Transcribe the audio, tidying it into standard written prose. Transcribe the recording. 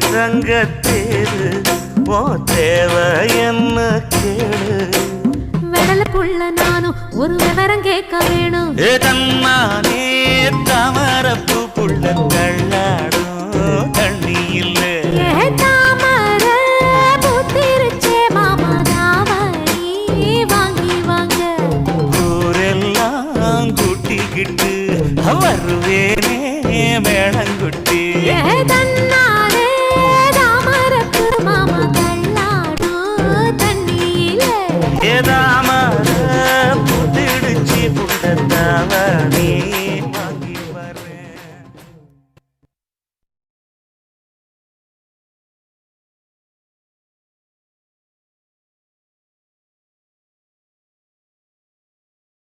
தங்கத்தேரு ஓ தேவை என்ன கேளு வெடலுக்குள்ள நானும் ஒரு விவரம் கேட்க வேணும் தன்னானே தாமரப்பு புள்ள தள்ளாடும் தண்ணி இல்ல தாமர புத்திருச்சே மாமா தாவணி வாங்கி வாங்க ஊரெல்லாம் கூட்டிக்கிட்டு வருவேனே மேளங்குட்டி